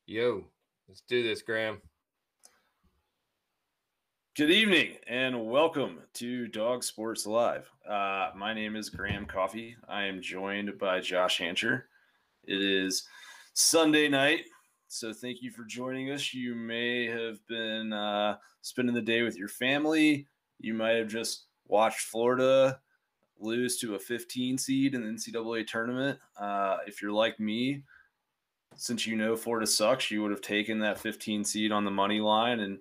Yo, let's do this, Graham. Good evening and welcome to Dawg Sports Live. My name is Graham Coffey. I am joined by Josh Hancher. It is Sunday night, so thank you for joining us. You may have been spending the day with your family. You might have just watched Florida lose to a 15 seed in the NCAA tournament. If you're like me, since you know Florida sucks, you would have taken that 15 seed on the money line and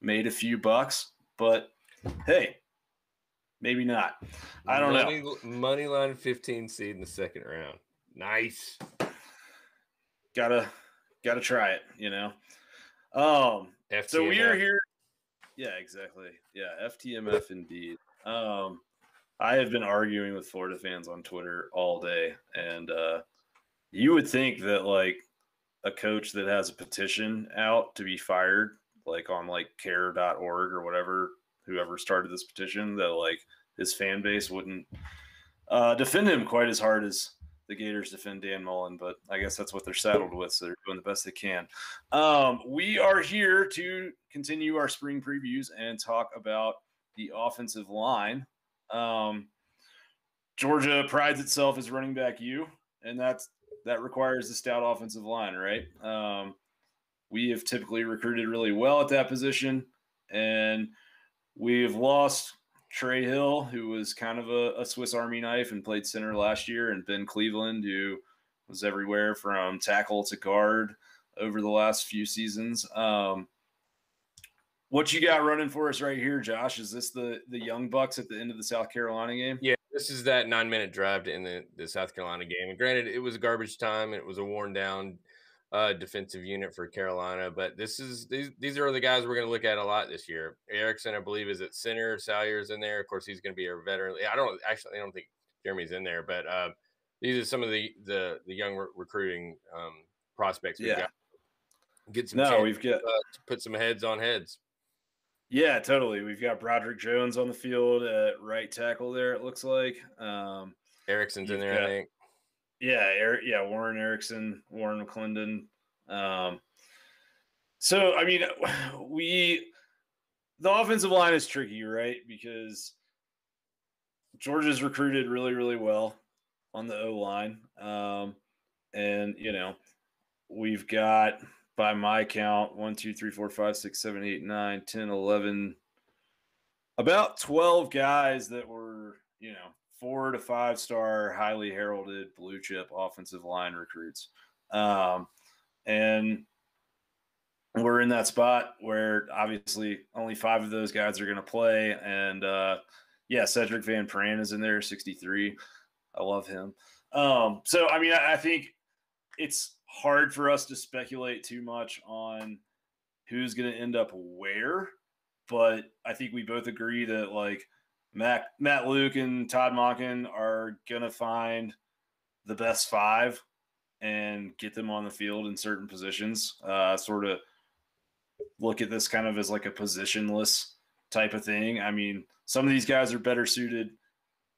made a few bucks, but hey, maybe not. I don't know. Money line 15 seed in the second round. Nice. Gotta try it, you know. FTMF. So we are here. Yeah, exactly. Yeah, FTMF indeed. I have been arguing with Florida fans on Twitter all day, and you would think that like a coach that has a petition out to be fired, like on like care.org or whatever, whoever started this petition, that like his fan base wouldn't defend him quite as hard as the Gators defend Dan Mullen, but I guess that's what they're saddled with, so they're doing the best they can. We are here to continue our spring previews and talk about the offensive line. Georgia prides itself as running back U, and that requires a stout offensive line, right? We have typically recruited really well at that position, and we have lost Trey Hill, who was kind of a Swiss Army knife and played center last year, and Ben Cleveland, who was everywhere from tackle to guard over the last few seasons. What you got running for us right here, Josh? Is this the Young Bucks at the end of the South Carolina game? Yeah, this is that 9-minute drive to end the South Carolina game. And granted, it was garbage time, and it was a worn-down defensive unit for Carolina, but these are the guys we're going to look at a lot this year. Erickson, I believe, is at center. Sawyer's in there. Of course, he's going to be our veteran. I don't think Jeremy's in there, but these are some of the young recruiting prospects we've got. Get some. We've got to put some heads on heads. Yeah, totally. We've got Broderick Jones on the field at right tackle there, it looks like. Erickson's in there, I think. Yeah, Warren Erickson, Warren McClendon. So, I mean, the offensive line is tricky, right? Because Georgia's recruited really, really well on the O-line. And, you know, we've got, by my count, 1, 2, 3, 4, 5, 6, 7, 8, 9, 10, 11, about 12 guys that were, you know, 4 to 5 star, highly heralded blue chip offensive line recruits. And we're in that spot where obviously only 5 of those guys are going to play. And Cedric Van Peren is in there, 63. I love him. So, I mean, I think it's hard for us to speculate too much on who's going to end up where, but I think we both agree that like Matt Luke and Todd Monken are going to find the best 5 and get them on the field in certain positions. Sort of look at this kind of as like a positionless type of thing. I mean, some of these guys are better suited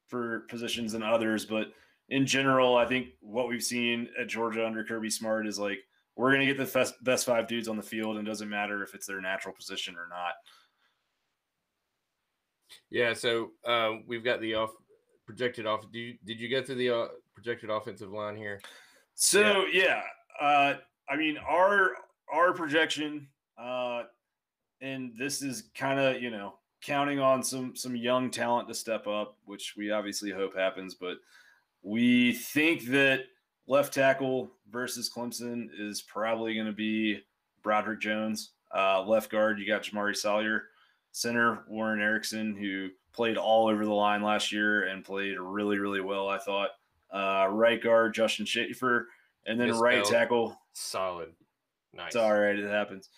for positions than others, but in general, I think what we've seen at Georgia under Kirby Smart is like we're going to get the best 5 dudes on the field, and it doesn't matter if it's their natural position or not. Yeah, so we've got the projected off. Did you get to the projected offensive line here? So I mean our projection, and this is kind of, you know, counting on some young talent to step up, which we obviously hope happens, but we think that left tackle versus Clemson is probably going to be Broderick Jones. Left guard, you got Jamari Sawyer. Center, Warren Erickson, who played all over the line last year and played really, really well, I thought. Right guard, Justin Schaefer. And then right tackle. Solid. Nice. It's all right. It happens.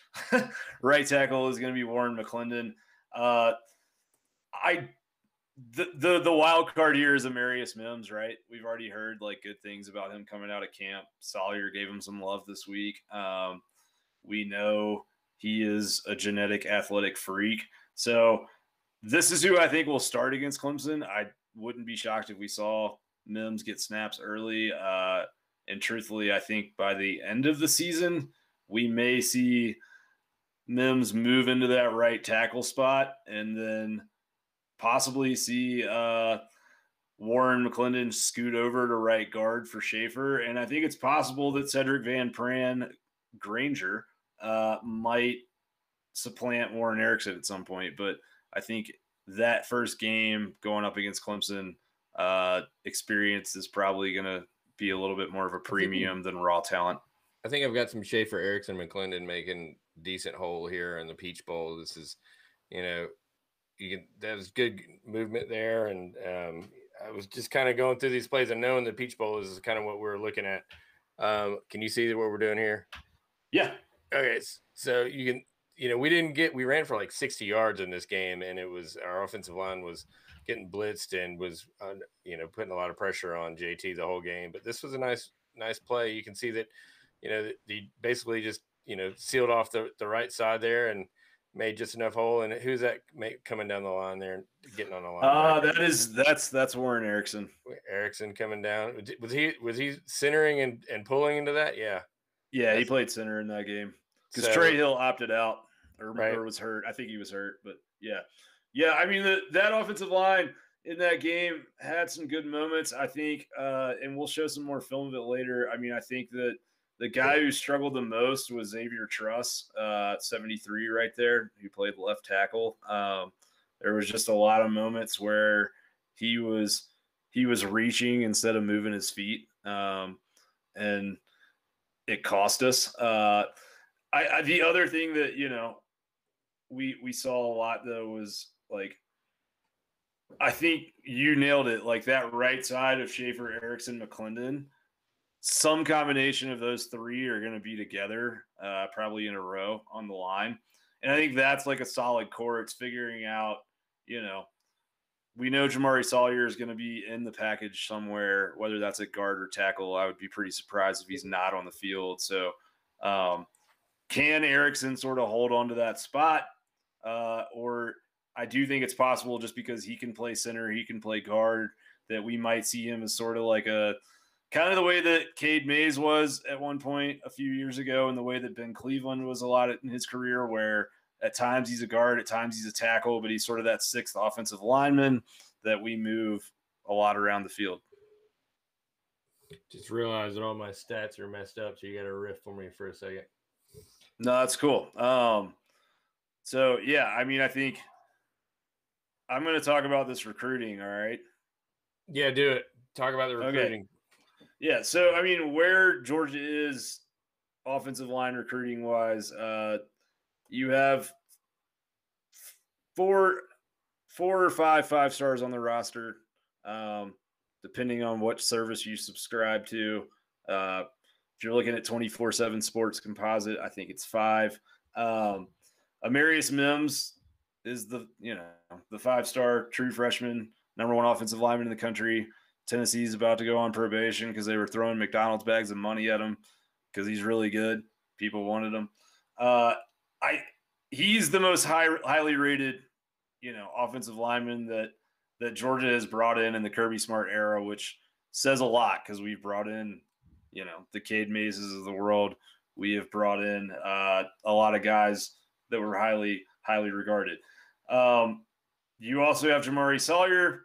Right tackle is going to be Warren McClendon. The wild card here is Amarius Mims, right? We've already heard like good things about him coming out of camp. Sawyer gave him some love this week. We know he is a genetic athletic freak. So this is who I think will start against Clemson. I wouldn't be shocked if we saw Mims get snaps early. And truthfully, I think by the end of the season, we may see Mims move into that right tackle spot and then possibly see Warren McClendon scoot over to right guard for Schaefer. And I think it's possible that Cedric Van Peren Granger might supplant Warren Erickson at some point. But I think that first game going up against Clemson experience is probably going to be a little bit more of a premium than raw talent. I think I've got some Schaefer, Erickson, McClendon making decent hole here in the Peach Bowl. This is, that was good movement there. And I was just kind of going through these plays and knowing the Peach Bowl is kind of what we're looking at. Can you see what we're doing here? Yeah. Okay. So you can, we ran for like 60 yards in this game, and it was our offensive line was getting blitzed and was, putting a lot of pressure on JT the whole game. But this was a nice play. You can see that, he basically just, sealed off the right side there and made just enough hole. And who's that coming down the line there and getting on the line? That's Warren Erickson. Erickson coming down. Was he centering and pulling into that? Yeah. Yeah, he played center in that game because Trey Hill opted out or was hurt. I think he was hurt, but yeah. I mean that offensive line in that game had some good moments. I think, and we'll show some more film of it later. I mean, I think that the guy who struggled the most was Xavier Truss, 73 right there, who played left tackle. There was just a lot of moments where he was reaching instead of moving his feet, and it cost us. The other thing that we saw a lot though was like, I think you nailed it. Like that right side of Schaefer, Erickson, McClendon. Some combination of those three are going to be together, probably in a row on the line. And I think that's like a solid core. It's figuring out, we know Jamari Sawyer is going to be in the package somewhere, whether that's at guard or tackle. I would be pretty surprised if he's not on the field. So can Erickson sort of hold on to that spot? Or I do think it's possible just because he can play center, he can play guard, that we might see him as sort of like a – kind of the way that Cade Mays was at one point a few years ago, and the way that Ben Cleveland was a lot in his career, where at times he's a guard, at times he's a tackle, but he's sort of that sixth offensive lineman that we move a lot around the field. Just realized that all my stats are messed up, so you got to riff for me for a second. No, that's cool. So, yeah, I mean, I think I'm going to talk about this recruiting, all right? Yeah, do it. Talk about the recruiting. Okay. Yeah, so, I mean, where Georgia is offensive line recruiting-wise, you have four or five stars on the roster, depending on what service you subscribe to. If you're looking at 24/7 Sports Composite, I think it's 5. Amarius Mims is the 5-star true freshman, number 1 offensive lineman in the country. Tennessee's about to go on probation because they were throwing McDonald's bags of money at him because he's really good. People wanted him. He's the most highly rated, offensive lineman that Georgia has brought in the Kirby Smart era, which says a lot because we've brought in, the Cade Mazes of the world. We have brought in a lot of guys that were highly, highly regarded. You also have Jamari Sawyer.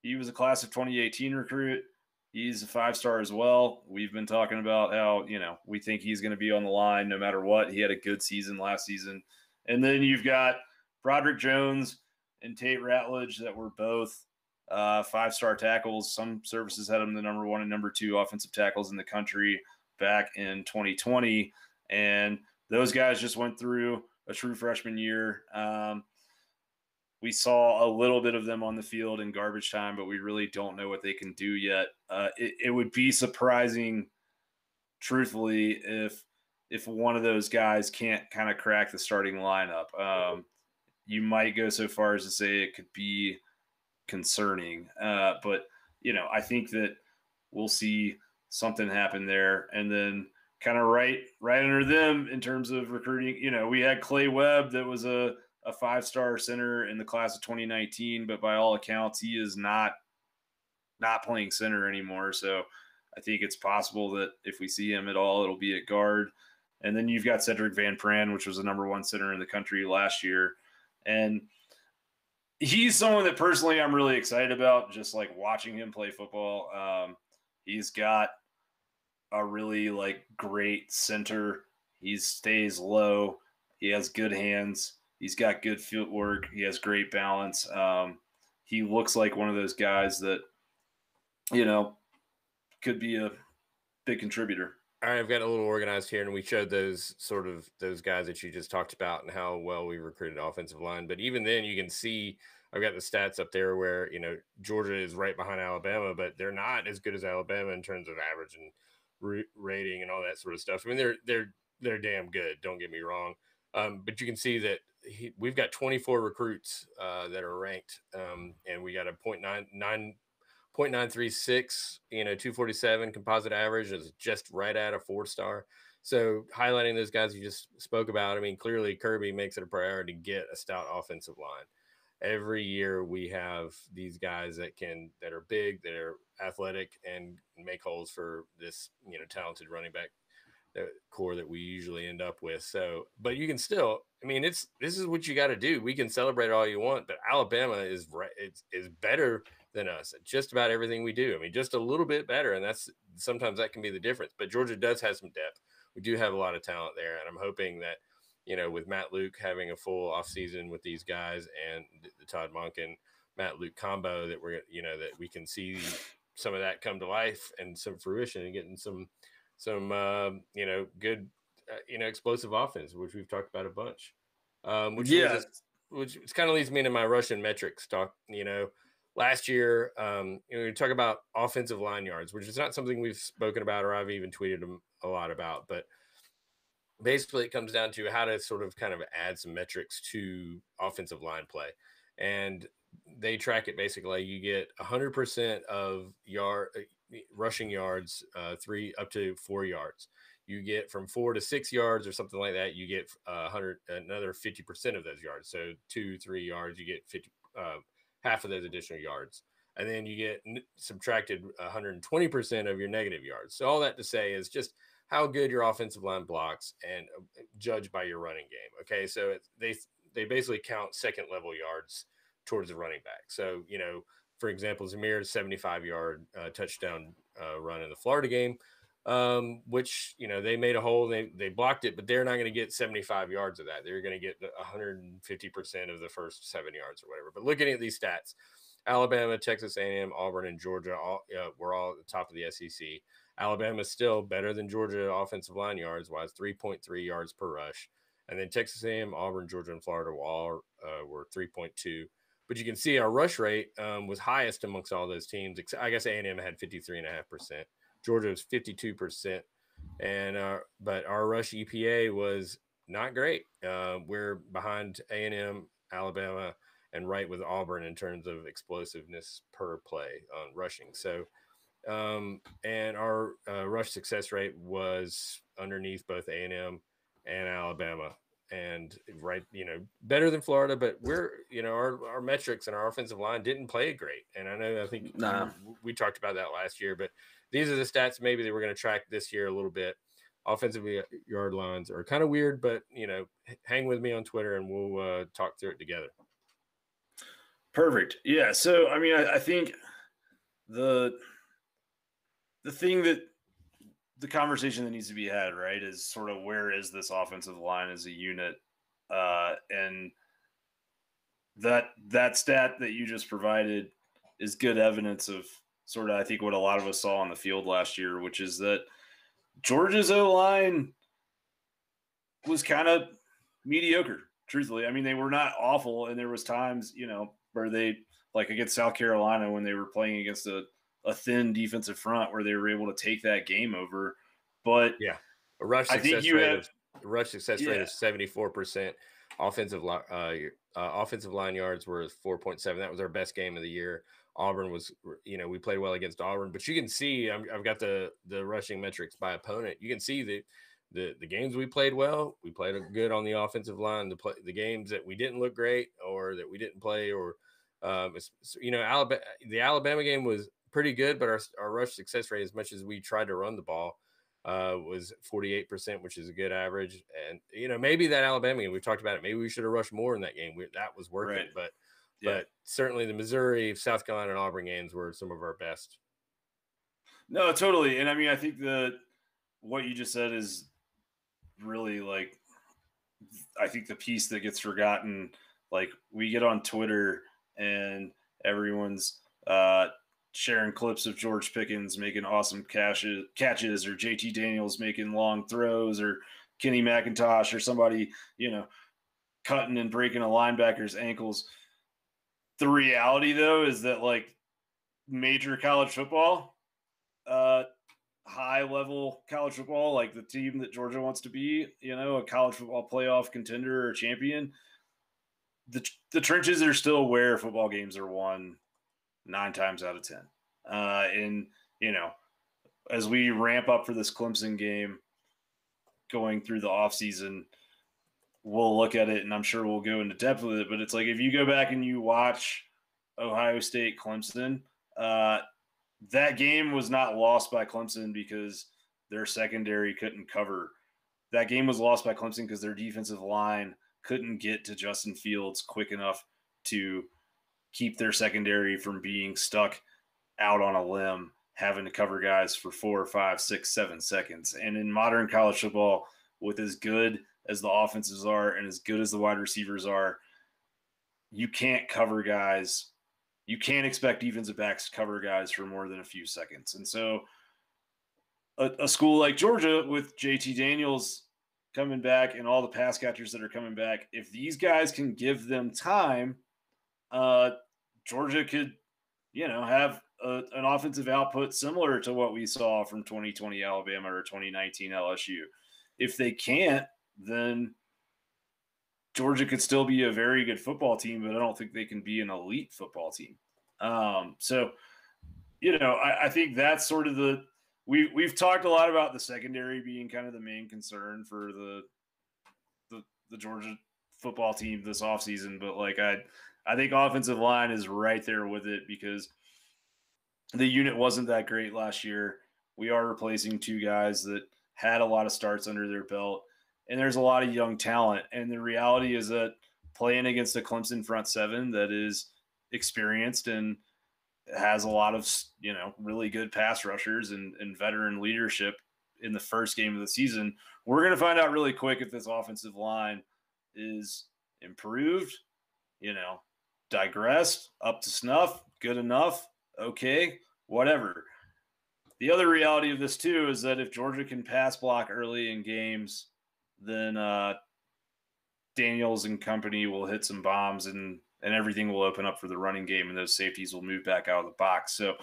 He was a class of 2018 recruit. He's a 5-star as well. We've been talking about how, we think he's going to be on the line no matter what. He had a good season last season. And then you've got Broderick Jones and Tate Ratledge that were both 5-star tackles. Some services had him the number 1 and number 2 offensive tackles in the country back in 2020. And those guys just went through a true freshman year. We saw a little bit of them on the field in garbage time, but we really don't know what they can do yet. It would be surprising, truthfully, if one of those guys can't kind of crack the starting lineup. You might go so far as to say it could be concerning. But, I think that we'll see something happen there. And then kind of right under them in terms of recruiting, we had Clay Webb that was a 5-star center in the class of 2019, but by all accounts, he is not playing center anymore. So I think it's possible that if we see him at all, it'll be at guard. And then you've got Cedric Van Peren, which was the #1 center in the country last year. And he's someone that personally I'm really excited about, just like watching him play football. He's got a really like great center. He stays low. He has good hands. He's got good footwork. He has great balance. He looks like one of those guys that, could be a big contributor. All right, I've got a little organized here, and we showed those guys that you just talked about and how well we recruited offensive line. But even then, you can see I've got the stats up there where Georgia is right behind Alabama, but they're not as good as Alabama in terms of average and rating and all that sort of stuff. I mean, they're damn good. Don't get me wrong, but you can see that we've got 24 recruits that are ranked, and we got a 0.936, 247 composite average is just right at a 4-star. So highlighting those guys you just spoke about, I mean, clearly Kirby makes it a priority to get a stout offensive line. Every year we have these guys that are big, that are athletic, and make holes for this, talented running back core that we usually end up with. So, but you can still, I mean, this is what you got to do. We can celebrate all you want, but Alabama is better than us at just about everything we do. I mean, just a little bit better, and sometimes that can be the difference. But Georgia does have some depth. We do have a lot of talent there, and I'm hoping that with Matt Luke having a full offseason with these guys and the Todd Monken Matt Luke combo, that that we can see some of that come to life and some fruition and getting some good explosive offense, which we've talked about a bunch. Which kind of leads me into my Russian metrics talk. Last year, we talk about offensive line yards, which is not something we've spoken about or I've even tweeted a lot about, but basically it comes down to how to sort of kind of add some metrics to offensive line play. And they track it basically. You get 100% of rushing yards, 3 up to 4 yards. You get from 4 to 6 yards or something like that. You get another 50% of those yards. So 2-3 yards, you get 50, half of those additional yards. And then you get subtracted 120% of your negative yards. So all that to say is just how good your offensive line blocks and judged by your running game. Okay, so they basically count second level yards towards the running back. So for example, Zamir's 75-yard touchdown run in the Florida game, which they made a hole, they blocked it, but they're not going to get 75 yards of that. They're going to get 150% of the first 7 yards or whatever. But looking at these stats, Alabama, Texas A&M, Auburn, and Georgia were all at the top of the SEC. Alabama is still better than Georgia offensive line yards wise, 3.3 yards per rush. And then Texas A&M, Auburn, Georgia, and Florida all were 3.2. But you can see our rush rate was highest amongst all those teams. I guess A&M had 53.5%. Georgia was 52%. But our rush EPA was not great. We're behind A&M, Alabama, and right with Auburn in terms of explosiveness per play on rushing. So, and our rush success rate was underneath both A&M and Alabama, and better than Florida. But we're our metrics and our offensive line didn't play great. And I think we talked about that last year, but these are the stats maybe that we're going to track this year a little bit. Offensive yard lines are kind of weird, but hang with me on Twitter and we'll talk through it together. Perfect. Yeah. So, I mean, I think the thing that the conversation that needs to be had, right, is sort of where is this offensive line as a unit? And that stat that you just provided is good evidence of sort of, I think, what a lot of us saw on the field last year, which is that Georgia's O-line was kind of mediocre, truthfully. I mean, they were not awful, and there was times, where they, like against South Carolina when they were playing against a thin defensive front, where they were able to take that game over. But yeah, a rush success rate of 74%. Offensive line yards were 4.7. That was our best game of the year. Auburn was, we played well against Auburn, but you can see I've got the rushing metrics by opponent. You can see the games we played well, we played good on the offensive line. The games that we didn't look great or that we didn't play, or the Alabama game was pretty good, but our rush success rate, as much as we tried to run the ball, was 48%, which is a good average. And, maybe that Alabama game, we've talked about it. Maybe we should have rushed more in that game. That was working, Right. but certainly the Missouri, South Carolina, and Auburn games were some of our best. No, totally. And I mean, I think what you just said is really I think the piece that gets forgotten. Like, we get on Twitter and everyone's sharing clips of George Pickens making awesome catches, or JT Daniels making long throws, or Kenny McIntosh, or somebody, cutting and breaking a linebacker's ankles. The reality, though, is that major college football, high level college football, like the team that Georgia wants to be, a college football playoff contender or champion, the trenches are still where football games are won 9 times out of 10. And, as we ramp up for this Clemson game going through the offseason, we'll look at it, and I'm sure we'll go into depth with it. But it's like, if you go back and you watch Ohio State Clemson, that game was not lost by Clemson because their secondary couldn't cover. That game was lost by Clemson because their defensive line couldn't get to Justin Fields quick enough to keep their secondary from being stuck out on a limb, having to cover guys for 4, 5, 6, 7 seconds. And in modern college football, with as good as the offenses are and as good as the wide receivers are, you can't cover guys. You can't expect defensive backs to cover guys for more than a few seconds. And so a school like Georgia, with JT Daniels coming back and all the pass catchers that are coming back, if these guys can give them time, Georgia could, have an offensive output similar to what we saw from 2020 Alabama or 2019 LSU. If they can't, then Georgia could still be a very good football team, but I don't think they can be an elite football team. So, I think that's sort of we've talked a lot about the secondary being kind of the main concern for the Georgia football team this offseason. But I think offensive line is right there with it, because the unit wasn't that great last year. We are replacing 2 guys that had a lot of starts under their belt, and there's a lot of young talent. And the reality is that playing against a Clemson front seven that is experienced and has a lot of, really good pass rushers and veteran leadership in the first game of the season, we're going to find out really quick if this offensive line is improved, digressed, up to snuff, good enough, okay, whatever. The other reality of this, too, is that if Georgia can pass block early in games, then Daniels and company will hit some bombs, and everything will open up for the running game, and those safeties will move back out of the box. So,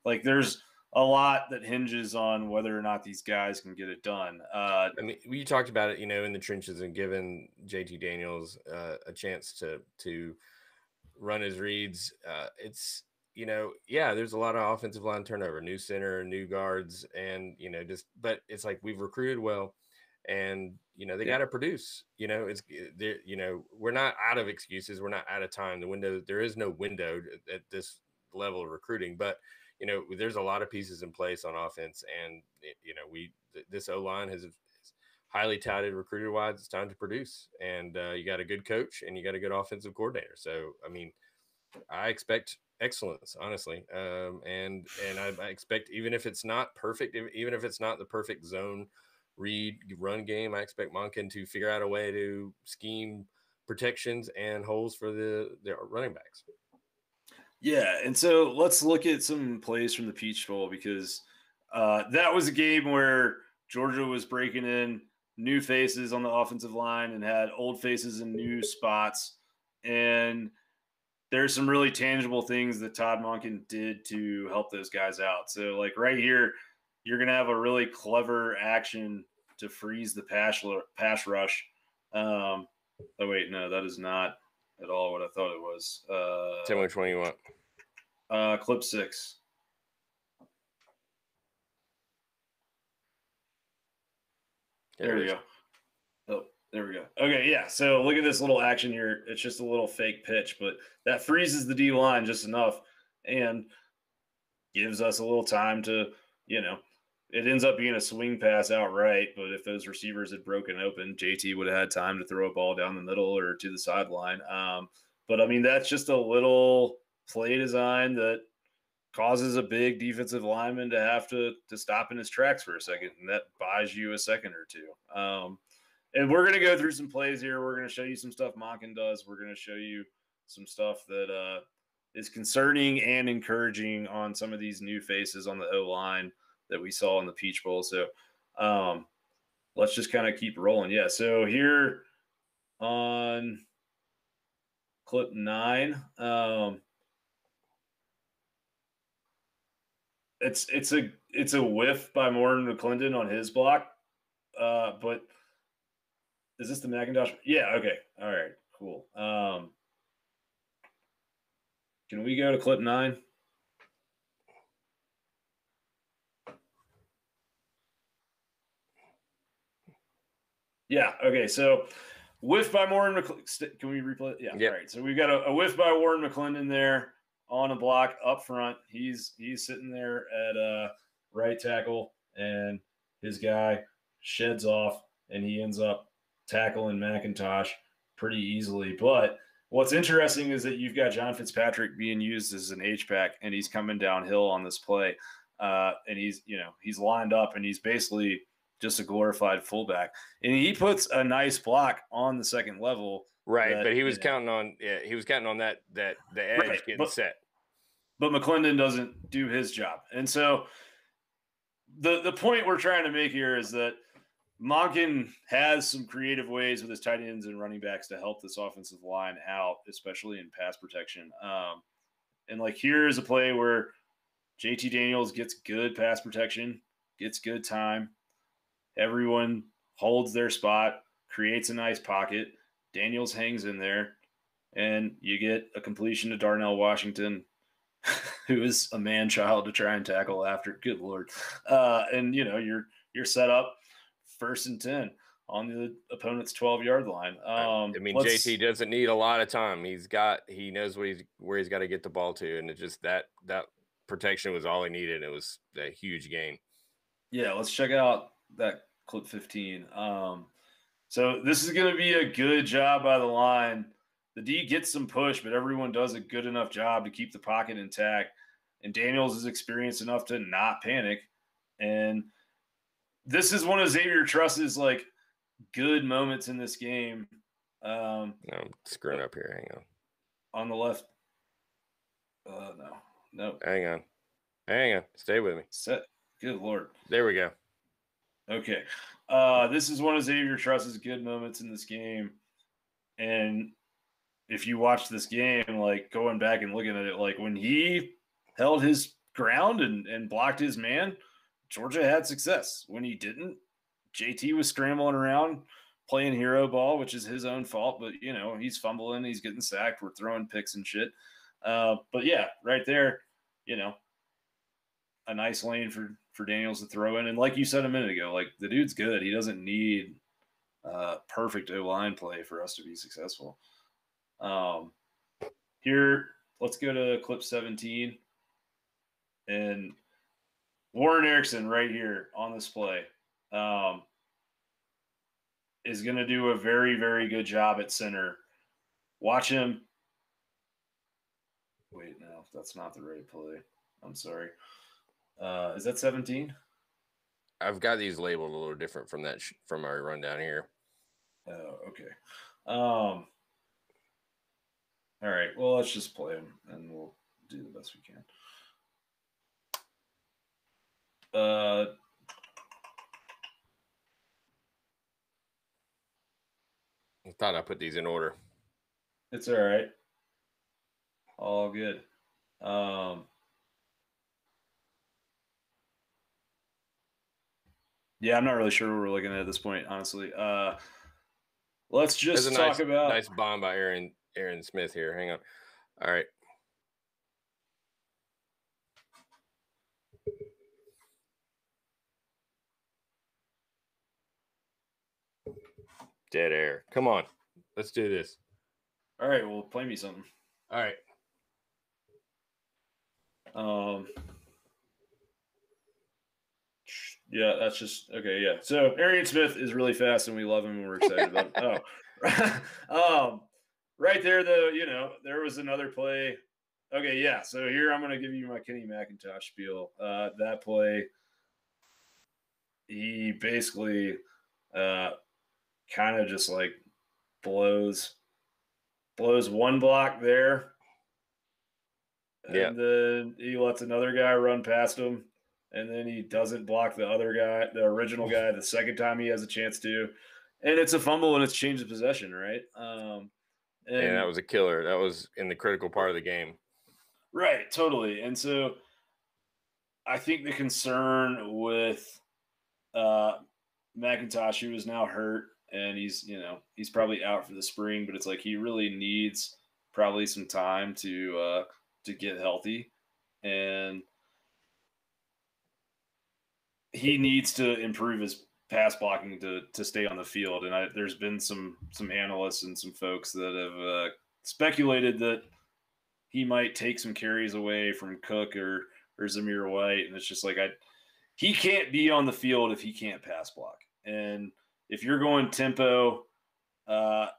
there's a lot that hinges on whether or not these guys can get it done. I mean, we talked about it, in the trenches, and giving JT Daniels a chance to run his reads. It's, there's a lot of offensive line turnover, new center, new guards, and, but it's like we've recruited well, and, they got to produce. It's, we're not out of excuses. We're not out of time. There is no window at this level of recruiting, but, there's a lot of pieces in place on offense, and, this O-line is highly touted recruiter wise. It's time to produce, and you got a good coach and you got a good offensive coordinator. So, I mean, I expect excellence, honestly. And I expect, even if it's not perfect, even if it's not the perfect zone read run game, I expect Monken to figure out a way to scheme protections and holes for the running backs. Yeah, and so let's look at some plays from the Peach Bowl, because that was a game where Georgia was breaking in new faces on the offensive line and had old faces in new spots. And there's some really tangible things that Todd Monken did to help those guys out. So, right here, you're going to have a really clever action to freeze the pass rush. Oh, wait, no, that is not at all what I thought it was. Tell me which one you want. Clip 6. There we go. Oh, there we go. Okay, yeah. So look at this little action here. It's just a little fake pitch, but that freezes the D line just enough and gives us a little time to, it ends up being a swing pass outright. But if those receivers had broken open, JT would have had time to throw a ball down the middle or to the sideline. But I mean, that's just a little play design that causes a big defensive lineman to have to stop in his tracks for a second, and that buys you a second or two. And we're going to go through some plays here. We're going to show you some stuff Monken does. We're going to show you some stuff that is concerning and encouraging on some of these new faces on the O-line that we saw in the Peach Bowl. So let's just kind of keep rolling. Yeah, so here on clip 9, it's a whiff by Morton McClendon on his block, but is this the Macintosh? Yeah. Okay. All right. Cool. Can we go to clip 9? Yeah. Okay. So whiff by Warren McClendon. Can we replay it? Yeah. Yep. All right. So we've got a whiff by Warren McClendon there on a block up front. He's sitting there at right tackle, and his guy sheds off, and he ends up tackling McIntosh pretty easily. But what's interesting is that you've got John Fitzpatrick being used as an H-back, and he's coming downhill on this play. And he's lined up, and he's basically just a glorified fullback. And he puts a nice block on the second level. Right, but he was counting on that the edge getting set. But McClendon doesn't do his job. And so the point we're trying to make here is that Monken has some creative ways with his tight ends and running backs to help this offensive line out, especially in pass protection. And like here's a play where JT Daniels gets good pass protection, gets good time. Everyone holds their spot, creates a nice pocket. Daniels hangs in there, and you get a completion to Darnell Washington, who is a man-child to try and tackle after. Good Lord. And, you're set up 1st and 10 on the opponent's 12-yard line. JT doesn't need a lot of time. He knows where he's got to get the ball to, and it just that protection was all he needed. It was a huge gain. Yeah, let's check out that clip 15. So this is going to be a good job by the line. The D gets some push, but everyone does a good enough job to keep the pocket intact. And Daniels is experienced enough to not panic. And this is one of Xavier Truss's like good moments in this game. I'm screwing up here. Hang on. On the left. No. Hang on. Stay with me. Set. Good Lord. There we go. Okay. This is one of Xavier Truss's good moments in this game. And if you watch this game, like going back and looking at it, like when he held his ground and blocked his man, Georgia had success. When he didn't, JT was scrambling around playing hero ball, which is his own fault. But, he's fumbling, he's getting sacked, we're throwing picks and shit. But, yeah, right there, a nice lane for Daniels to throw in. And like you said a minute ago, like the dude's good. He doesn't need perfect O-line play for us to be successful. Here, let's go to clip 17. And Warren Erickson right here on this play is going to do a very, very good job at center. Watch him. Wait, no, that's not the right play. I'm sorry. Is that 17? I've got these labeled a little different from that from our rundown here. Oh, okay. All right. Well, let's just play them, and we'll do the best we can. I thought I put these in order. It's all right. All good. Yeah, I'm not really sure what we're looking at this point, honestly. Let's just talk about nice bomb by Aaron Smith here. Hang on. All right. Dead air. Come on. Let's do this. All right. Well, play me something. All right. Yeah, that's just okay. Yeah. So Arian Smith is really fast, and we love him, and we're excited about him. Right there, though, there was another play. Okay, yeah. So here I'm going to give you my Kenny McIntosh spiel. That play, he basically kind of just like blows one block there, Yeah. and then he lets another guy run past him, and then he doesn't block the other guy, the original guy, the second time he has a chance to, and it's a fumble and it's change of possession, right? And that And was a killer. That was in the critical part of the game. right, totally. And so I think the concern with McIntosh, who is now hurt, and he's probably out for the spring, but it's like he really needs probably some time to get healthy, and he needs to improve his pass blocking to stay on the field. And there's been some analysts and some folks that have speculated that he might take some carries away from Cook or Zamir White, and it's just like he can't be on the field if he can't pass block. And if you're going tempo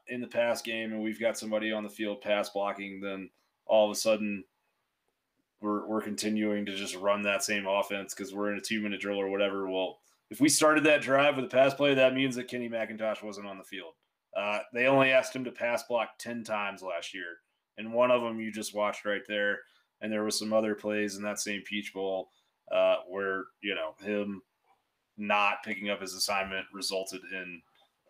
in the pass game and we've got somebody on the field pass blocking, then all of a sudden we're continuing to just run that same offense because we're in a 2-minute drill or whatever. Well, if we started that drive with a pass play, that means that Kenny McIntosh wasn't on the field. They only asked him to pass block 10 times last year, and one of them you just watched right there. And there was some other plays in that same Peach Bowl where him not picking up his assignment resulted in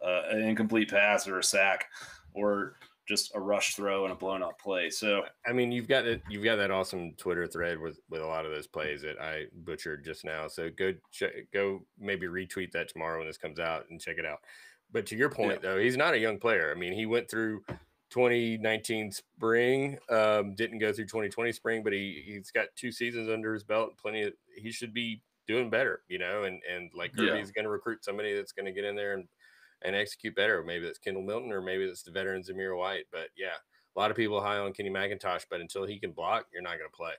an incomplete pass or a sack or just a rush throw and a blown up play. So I mean, you've got that awesome Twitter thread with a lot of those plays that I butchered just now. So go maybe retweet that tomorrow when this comes out and check it out. But to your point, though, he's not a young player. I mean, he went through 2019 spring, didn't go through 2020 spring, but he's got 2 seasons under his belt. He should be doing better, and like Kirby's going to recruit somebody that's going to get in there and execute better. Maybe that's Kendall Milton, or maybe that's the veteran Zamir White. But yeah, a lot of people high on Kenny McIntosh, but until he can block, you're not going to play.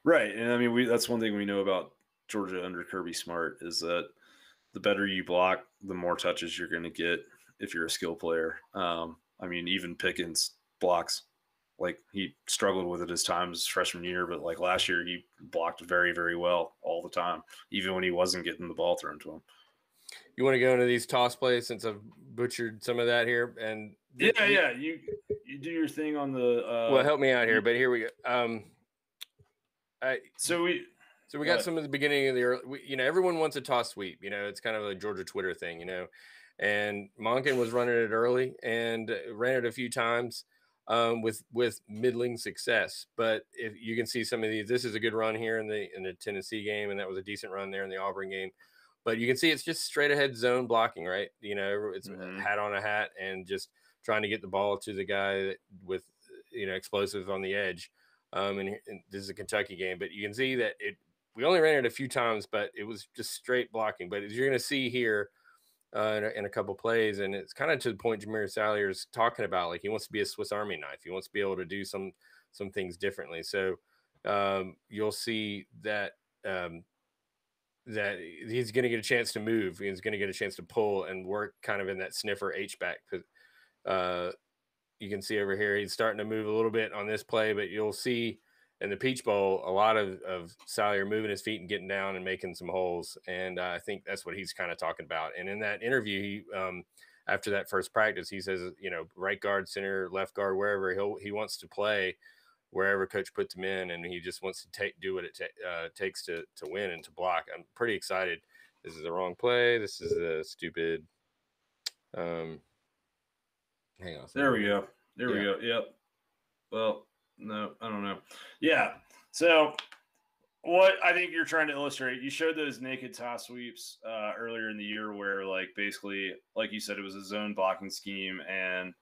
Right. And I mean, that's one thing we know about Georgia under Kirby Smart is that the better you block, the more touches you're going to get if you're a skill player. I mean, even Pickens blocks. Like, he struggled with it his times freshman year, but like last year, he blocked very, very well all the time, even when he wasn't getting the ball thrown to him. You want to go into these toss plays since I've butchered some of that here? And yeah, you do your thing on the. Well, help me out here, but here we go. So we got some at the beginning of the early, everyone wants a toss sweep. It's kind of a Georgia Twitter thing, and Monken was running it early and ran it a few times with middling success. But if you can see some of these, this is a good run here in the Tennessee game, and that was a decent run there in the Auburn game. But you can see it's just straight ahead zone blocking, right? It's hat on a hat and just trying to get the ball to the guy with explosive on the edge. And this is a Kentucky game, but you can see that we only ran it a few times, but it was just straight blocking. But as you're going to see here in a couple plays, and it's kind of to the point Jamari Sawyer is talking about, like he wants to be a Swiss Army knife. He wants to be able to do some things differently. So you'll see that that he's going to get a chance to move. He's going to get a chance to pull and work kind of in that sniffer H-back. You can see over here, he's starting to move a little bit on this play, but you'll see in the Peach Bowl, a lot of Sawyer moving his feet and getting down and making some holes. And I think that's what he's kind of talking about. And in that interview, he, after that first practice, he says, right guard, center, left guard, wherever he wants to play, wherever coach puts him in, and he just wants to do what it takes to win and to block. I'm pretty excited. This is the wrong play. This is a stupid. Hang on. There we go. We go. Yep. Well, no, I don't know. Yeah. So what I think you're trying to illustrate, you showed those naked toss sweeps earlier in the year where, like, basically, like you said, it was a zone blocking scheme, and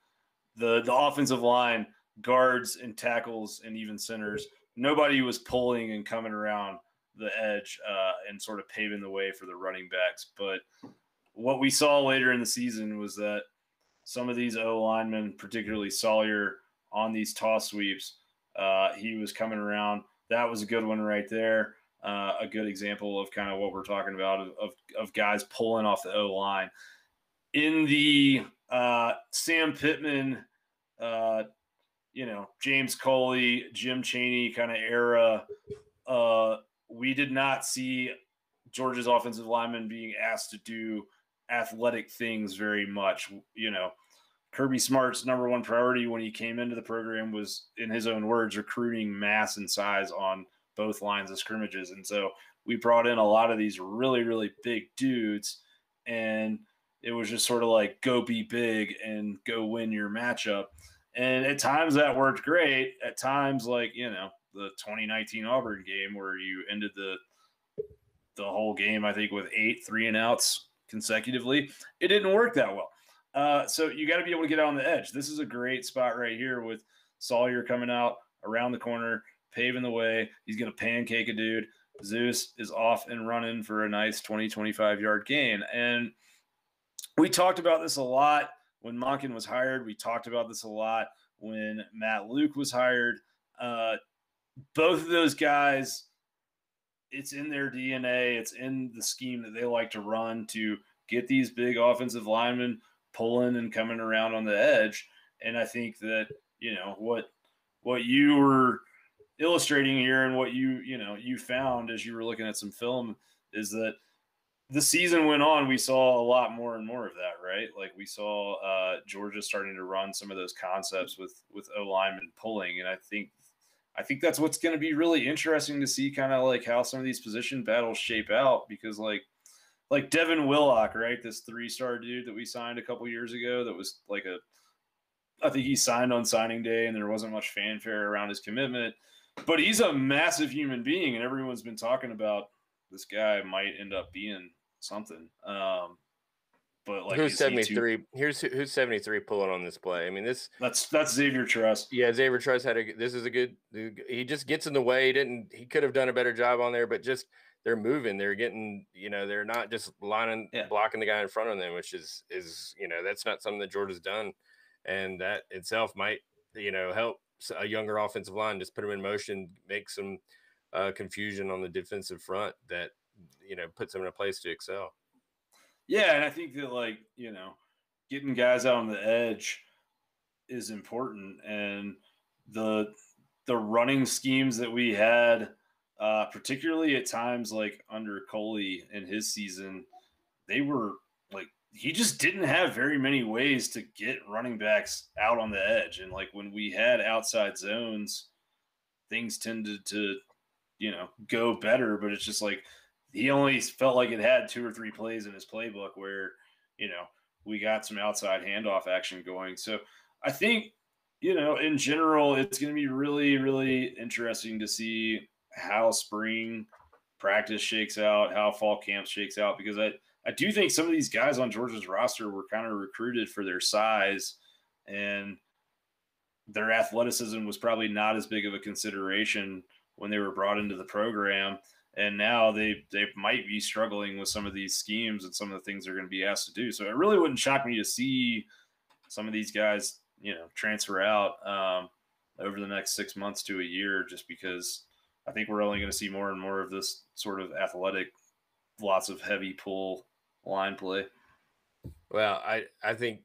the offensive line, guards and tackles and even centers, nobody was pulling and coming around the edge and sort of paving the way for the running backs. But what we saw later in the season was that some of these O linemen, particularly Sawyer, on these toss sweeps, he was coming around. That was a good one right there. a good example of kind of what we're talking about of guys pulling off the O-line. In the Sam Pittman, James Coley, Jim Chaney kind of era, we did not see Georgia's offensive linemen being asked to do athletic things very much. Kirby Smart's number one priority when he came into the program was, in his own words, recruiting mass and size on both lines of scrimmages. And so we brought in a lot of these really, really big dudes, and it was just sort of like, go be big and go win your matchup. And at times that worked great. At times, like, the 2019 Auburn game where you ended the whole game, I think, with 8 3-and-outs consecutively, it didn't work that well. So you got to be able to get out on the edge. This is a great spot right here with Sawyer coming out around the corner, paving the way. He's going to pancake a dude. Zeus is off and running for a nice 20-25-yard gain. And we talked about this a lot when Monken was hired. We talked about this a lot when Matt Luke was hired. Both of those guys, it's in their DNA. It's in the scheme that they like to run to get these big offensive linemen pulling and coming around on the edge. And I think that, what you were illustrating here and what you found as you were looking at some film is that the season went on, we saw a lot more and more of that, right? Like we saw Georgia starting to run some of those concepts with O-linemen pulling. And I think that's what's going to be really interesting to see, kind of like how some of these position battles shape out, because like Devin Willock, right? This 3-star dude that we signed a couple years ago that was like I think he signed on signing day and there wasn't much fanfare around his commitment, but he's a massive human being and everyone's been talking about this guy might end up being something. But like, who's 73? Who's 73 pulling on this play? I mean, that's Xavier Truss. Yeah, Xavier Truss this is a good. He just gets in the way. He could have done a better job on there, but just they're moving. They're getting. They're not just blocking the guy in front of them, which is that's not something that Georgia's done, and that itself might help a younger offensive line, just put them in motion, make some confusion on the defensive front that puts them in a place to excel. Yeah, and I think that getting guys out on the edge is important, and the running schemes that we had, particularly at times like under Coley in his season, they were like, he just didn't have very many ways to get running backs out on the edge, and like when we had outside zones, things tended to go better, but it's just like he only felt like it had 2 or 3 plays in his playbook where, we got some outside handoff action going. So I think, in general, it's going to be really, really interesting to see how spring practice shakes out, how fall camp shakes out, because I do think some of these guys on Georgia's roster were kind of recruited for their size, and their athleticism was probably not as big of a consideration when they were brought into the program. And now they might be struggling with some of these schemes and some of the things they're going to be asked to do. So it really wouldn't shock me to see some of these guys, transfer out over the next 6 months to a year, just because I think we're only going to see more and more of this sort of athletic, lots of heavy pull line play. Well, I think,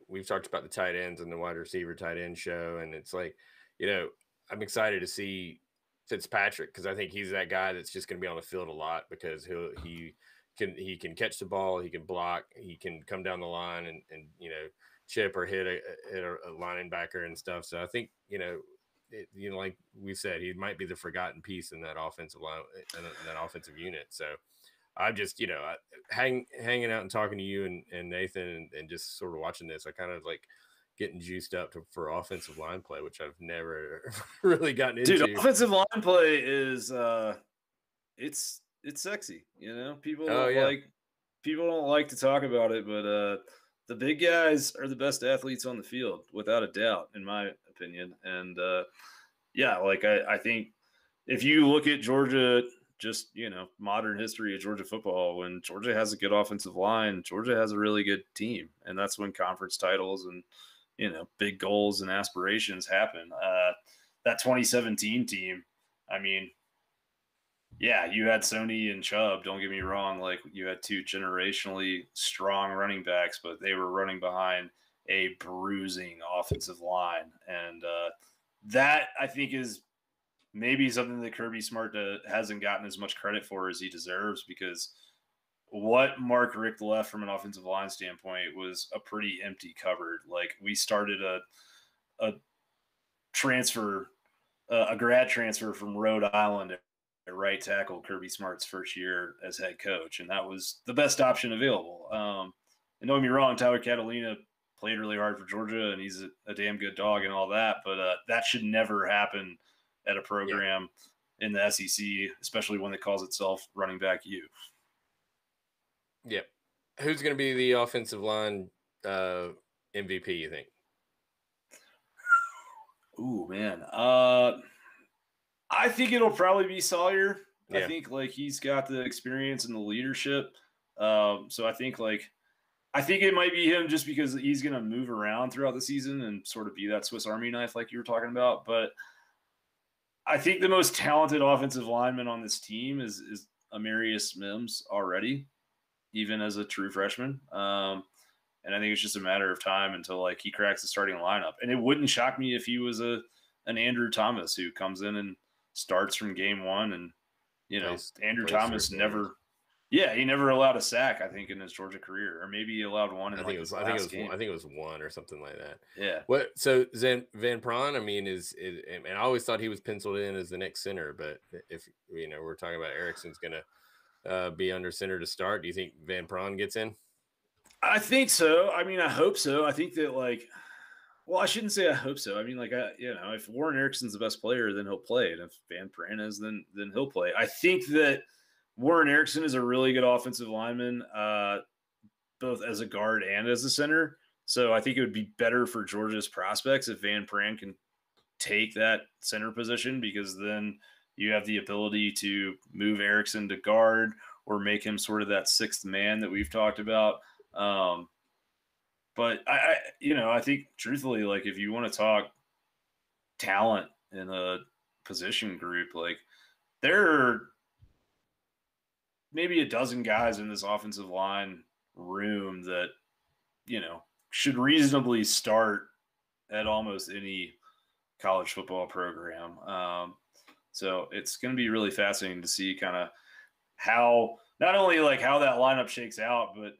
we've talked about the tight ends and the wide receiver tight end show, and it's like, I'm excited to see Fitzpatrick, because I think he's that guy that's just going to be on the field a lot, because he can catch the ball, he can block, he can come down the line and chip or hit a linebacker and stuff. So I think like we said, he might be the forgotten piece in that offensive line, in that offensive unit. So I'm just hanging out and talking to you and Nathan and just sort of watching this. I kind of like getting juiced up for offensive line play, which I've never really gotten into. Dude, offensive line play is it's sexy. People don't like to talk about it, but the big guys are the best athletes on the field, without a doubt, in my opinion. And I think if you look at Georgia, just modern history of Georgia football, when Georgia has a good offensive line, Georgia has a really good team, and that's when conference titles and big goals and aspirations happen. That 2017 team, I mean, Yeah, you had Sony and Chubb. Don't get me wrong. Like, you had two generationally strong running backs, but they were running behind a bruising offensive line. And that, I think, is maybe something that Kirby Smart hasn't gotten as much credit for as he deserves, because what Mark Richt left from an offensive line standpoint was a pretty empty cupboard. Like, we started a transfer, a grad transfer from Rhode Island at right tackle, Kirby Smart's first year as head coach, and that was the best option available. And don't get me wrong, Tyler Catalina played really hard for Georgia, and he's a damn good dog and all that, but that should never happen at a program in the SEC, especially one that calls itself Running Back U. Yep. Who's going to be the offensive line MVP, you think? Ooh, man. I think it'll probably be Sawyer. Yeah. I think like he's got the experience and the leadership. So I think it might be him, just because he's going to move around throughout the season and sort of be that Swiss Army knife like you were talking about. But I think the most talented offensive lineman on this team is Amarius Mims already, even as a true freshman. And I think it's just a matter of time until like he cracks the starting lineup. And it wouldn't shock me if he was an Andrew Thomas who comes in and starts from game one. And Andrew Thomas he never allowed a sack, I think, in his Georgia career, or maybe he allowed one. I think it was one or something like that. Yeah. What? So Van Peren, I mean, and I always thought he was penciled in as the next center, but if we're talking about Erickson's going to be under center to start, do you think Van Peren gets in? I think so. I mean, I hope so. I think that I shouldn't say I hope so. I mean, if Warren Erickson's the best player, then he'll play. And if Van Peren is, then he'll play. I think that Warren Erickson is a really good offensive lineman, both as a guard and as a center. So I think it would be better for Georgia's prospects if Van Peren can take that center position, because then you have the ability to move Erickson to guard or make him sort of that sixth man that we've talked about. But I think truthfully, like, if you want to talk talent in a position group, like, there are maybe a dozen guys in this offensive line room that, should reasonably start at almost any college football program. So it's going to be really fascinating to see kind of how, not only like how that lineup shakes out, but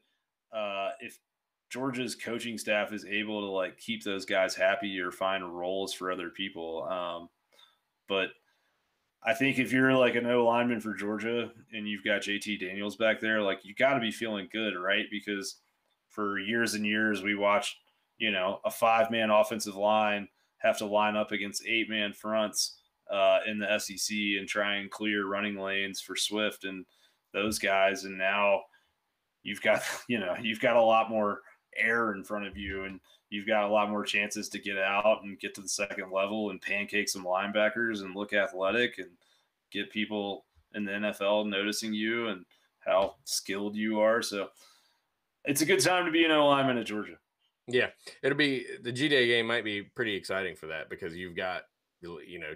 if Georgia's coaching staff is able to like keep those guys happy or find roles for other people. But I think if you're like an O lineman for Georgia and you've got JT Daniels back there, like, you got to be feeling good, right? Because for years and years we watched, a 5-man offensive line have to line up against 8-man fronts in the SEC and try and clear running lanes for Swift and those guys. And now you've got a lot more air in front of you, and you've got a lot more chances to get out and get to the second level and pancake some linebackers and look athletic and get people in the NFL noticing you and how skilled you are. So it's a good time to be an O lineman at Georgia. Yeah, it'll be, the GDA game might be pretty exciting for that, because you've got,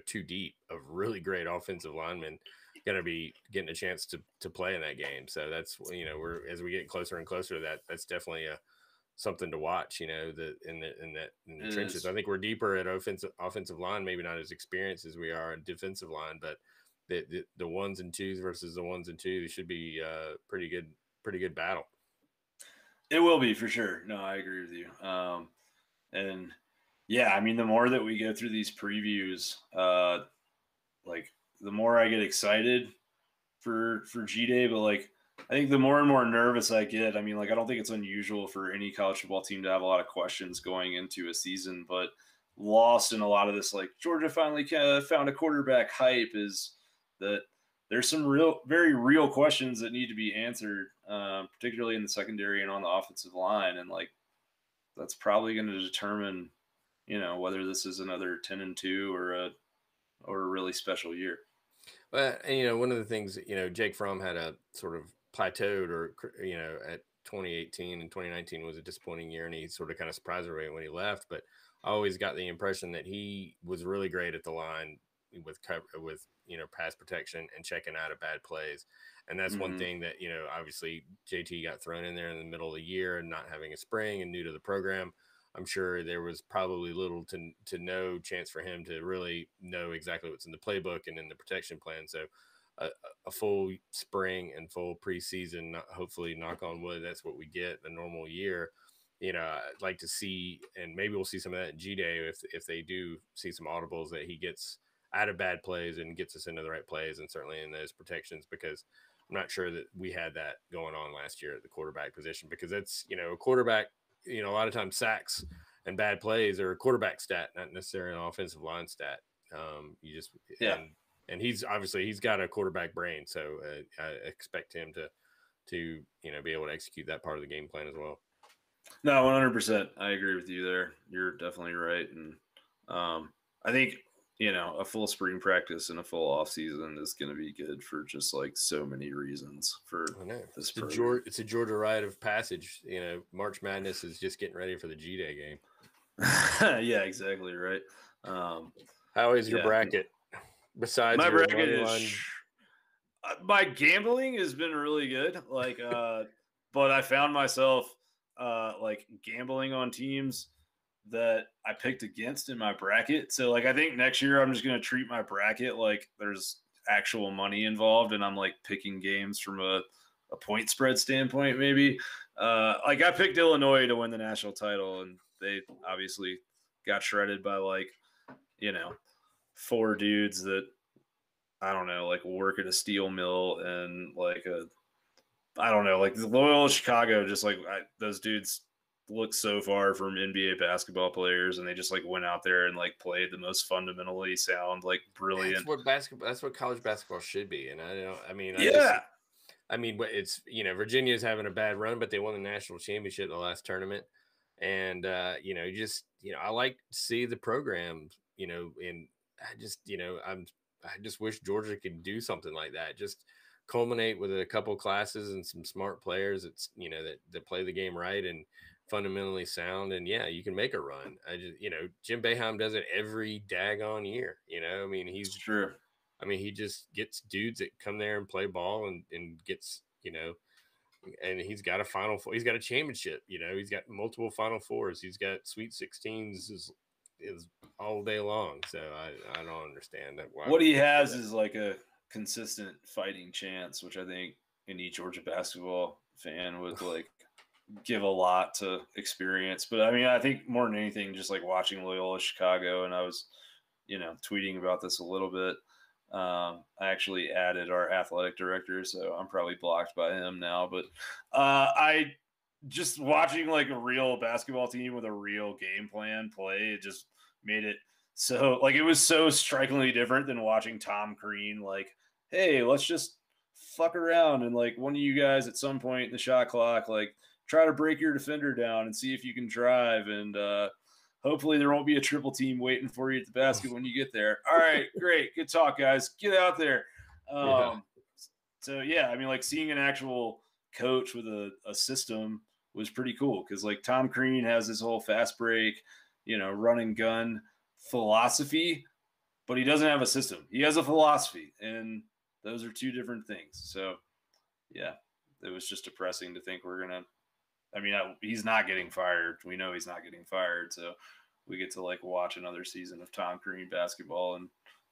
two deep of really great offensive linemen going to be getting a chance to play in that game. So that's, as we get closer and closer to that, that's definitely something to watch, in the trenches. I think we're deeper at offensive line, maybe not as experienced as we are in defensive line, but the ones and twos versus the ones and twos should be pretty good battle. It will be, for sure. No, I agree with you. And yeah, I mean, the more that we go through these previews, like, the more I get excited for G-Day, but like, I think the more and more nervous I get. I mean, like, I don't think it's unusual for any college football team to have a lot of questions going into a season, but lost in a lot of this, like, Georgia finally found a quarterback hype, is that there's some very real questions that need to be answered, particularly in the secondary and on the offensive line. And like, that's probably going to determine, whether this is another 10-2 or a really special year. Well, and one of the things, Jake Fromm had a sort of plateaued, or at 2018 and 2019 was a disappointing year, and he sort of kind of surprised everybody when he left. But I always got the impression that he was really great at the line with cover, with pass protection and checking out of bad plays. And that's one thing that obviously JT got thrown in there in the middle of the year and not having a spring and new to the program. I'm sure there was probably little to no chance for him to really know exactly what's in the playbook and in the protection plan. So a full spring and full preseason, hopefully, knock on wood, that's what we get a normal year. I'd like to see, and maybe we'll see some of that in G-Day if they do see some audibles that he gets out of bad plays and gets us into the right plays, and certainly in those protections, because I'm not sure that we had that going on last year at the quarterback position, because that's, a quarterback, a lot of times sacks and bad plays are a quarterback stat, not necessarily an offensive line stat. And he's got a quarterback brain, so I expect him to be able to execute that part of the game plan as well. No, 100%. I agree with you there. You're definitely right. And I think, a full spring practice and a full off season is going to be good for just like so many reasons for this program. It's a Georgia rite of passage. March Madness is just getting ready for the G-Day game. Yeah, exactly. Right. How is your bracket? Besides my bracket is, my gambling has been really good. But I found myself gambling on teams that I picked against in my bracket. So I think next year I'm just going to treat my bracket like there's actual money involved, and I'm picking games from a point spread standpoint. Maybe I picked Illinois to win the national title, and they obviously got shredded by 4 dudes that I don't know, work at a steel mill and the Loyola Chicago, just those dudes look so far from NBA basketball players, and they just went out there and played the most fundamentally sound, brilliant. That's what college basketball should be. And it's Virginia's having a bad run, but they won the national championship in the last tournament. And I like to see the program, and I just wish Georgia could do something like that. Just culminate with a couple classes and some smart players that's that play the game right and fundamentally sound, and you can make a run. Jim Boeheim does it every daggone year. He's true. He just gets dudes that come there and play ball and gets and he's got a Final Four. He's got a championship. He's got multiple Final Fours. He's got Sweet 16s is all day long. So I don't understand that. What he has is a consistent fighting chance, which I think any Georgia basketball fan would give a lot to experience. But I think more than anything, just watching Loyola Chicago, and I was tweeting about this a little bit. I actually added our athletic director, so I'm probably blocked by him now, but I just watching a real basketball team with a real game plan play, it just made it so it was so strikingly different than watching Tom Crean hey, let's just fuck around and one of you guys at some point in the shot clock try to break your defender down and see if you can drive, and hopefully there won't be a triple team waiting for you at the basket when you get there. All right, great, good talk, guys, get out there. So seeing an actual coach with a system was pretty cool, because Tom Crean has this whole fast break run and gun philosophy, but he doesn't have a system. He has a philosophy, and those are two different things. So it was just depressing to think we're gonna he's not getting fired. We know he's not getting fired, so we get to watch another season of Tom Crean basketball, and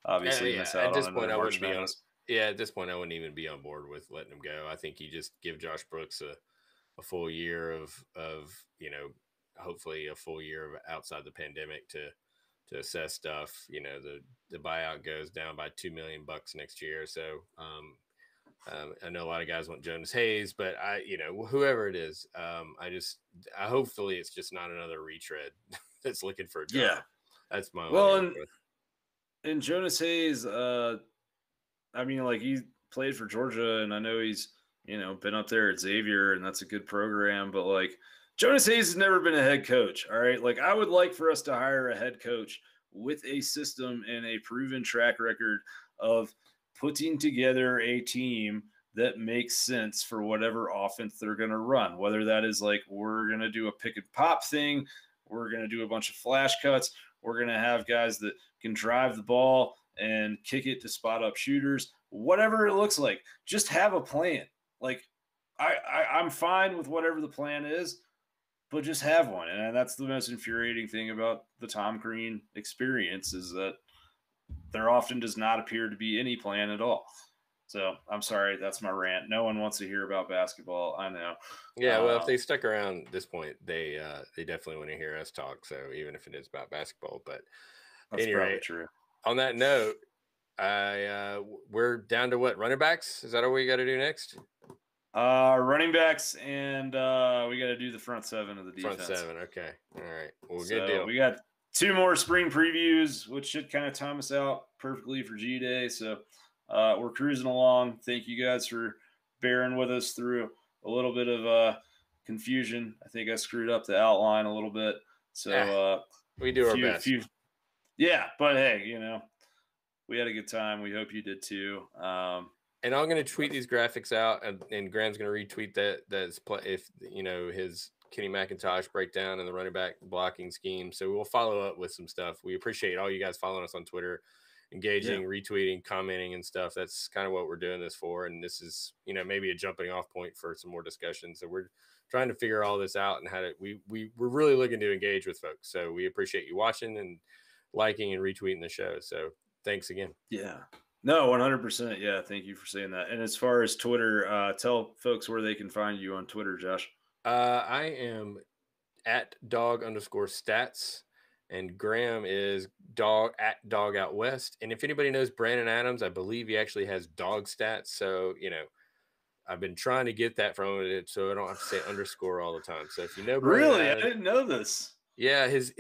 obviously miss out on another March Madness. At this point I wouldn't even be on board with letting him go. I think you just give Josh Brooks a full year of hopefully a full year of outside the pandemic to assess stuff. The buyout goes down by $2 million next year, so I know a lot of guys want Jonas Hayes, but whoever it is, hopefully it's just not another retread that's looking for a job. Yeah, that's my and Jonas Hayes, he played for Georgia, and I know he's been up there at Xavier, and that's a good program, but Jonas Hayes has never been a head coach. All right, I would like for us to hire a head coach with a system and a proven track record of putting together a team that makes sense for whatever offense they're going to run, whether that is we're going to do a pick and pop thing, we're going to do a bunch of flash cuts, we're going to have guys that can drive the ball and kick it to spot up shooters, whatever it looks like. Just have a plan. Like I'm fine with whatever the plan is, but just have one. And that's the most infuriating thing about the Tom Crean experience is that there often does not appear to be any plan at all. So I'm sorry, that's my rant. No one wants to hear about basketball. I know. Yeah, well, if they stuck around at this point, they definitely want to hear us talk. So even if it is about basketball, but that's probably true. On that note, we're down to what, running backs? Is that all we got to do next? Running backs, and we got to do the front seven of the defense. Front seven, okay, all right. Well, so good deal. We got 2 more spring previews, which should kind of time us out perfectly for G Day. So we're cruising along. Thank you guys for bearing with us through a little bit of confusion. I think I screwed up the outline a little bit. So we do our best. Yeah, but hey, we had a good time. We hope you did too. And I'm going to tweet these graphics out, and Graham's going to retweet that's if his Kenny McIntosh breakdown and the running back blocking scheme. So we'll follow up with some stuff. We appreciate all you guys following us on Twitter, engaging, retweeting, commenting, and stuff. That's kind of what we're doing this for. And this is maybe a jumping off point for some more discussion. So we're trying to figure all this out and how to we're really looking to engage with folks. So we appreciate you watching and liking and retweeting the show. So thanks again. Yeah. No, 100%. Yeah, thank you for saying that. And as far as Twitter, tell folks where they can find you on Twitter, Josh. I am at Dawg_stats, and Graham is Dawg Out West. And if anybody knows Brandon Adams, I believe he actually has Dawg Stats. So I've been trying to get that from it so I don't have to say underscore all the time. So if you know Brandon really, Adams, I didn't know this. Yeah, his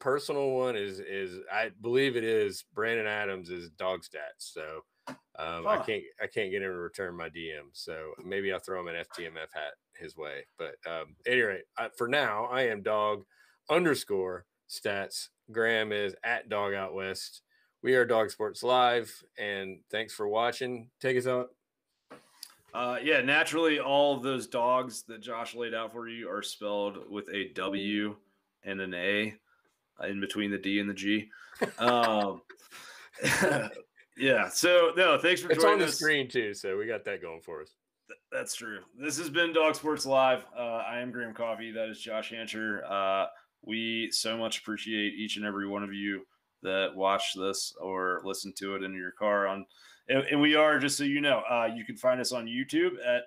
personal one is I believe it is Brandon Adams is Dawg Stats. So I can't get him to return my DM. So maybe I'll throw him an FTMF hat his way. But anyway, for now I am Dawg_stats. Graham is at Dawg Out West. We are Dawg Sports Live, and thanks for watching. Take us out. Yeah, naturally, all of those dogs that Josh laid out for you are spelled with a W and an A in between the D and the G. Yeah. So no, thanks for joining us. It's on the screen too, so we got that going for us. That's true. This has been Dawg Sports Live. I am Graham Coffey. That is Josh Hancher. We so much appreciate each and every one of you that watch this or listen to it in your car. And we are, just so you know, you can find us on YouTube at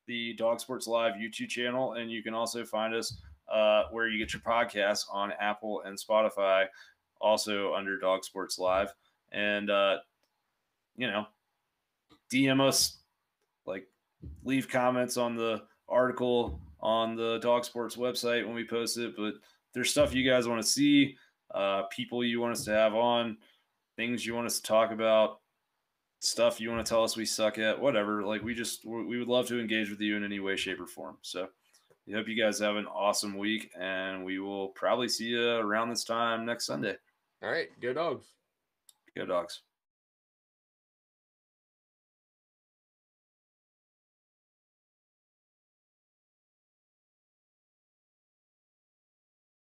the Dawg Sports Live YouTube channel, and you can also find us where you get your podcasts on Apple and Spotify, also under Dawg Sports Live. And DM us, leave comments on the article on the Dawg Sports website when we post it. But there's stuff you guys want to see, people you want us to have on, things you want us to talk about, stuff you want to tell us we suck at, whatever. We would love to engage with you in any way, shape, or form. So we hope you guys have an awesome week, and we will probably see you around this time next Sunday. All right. Go Dogs. Go Dogs.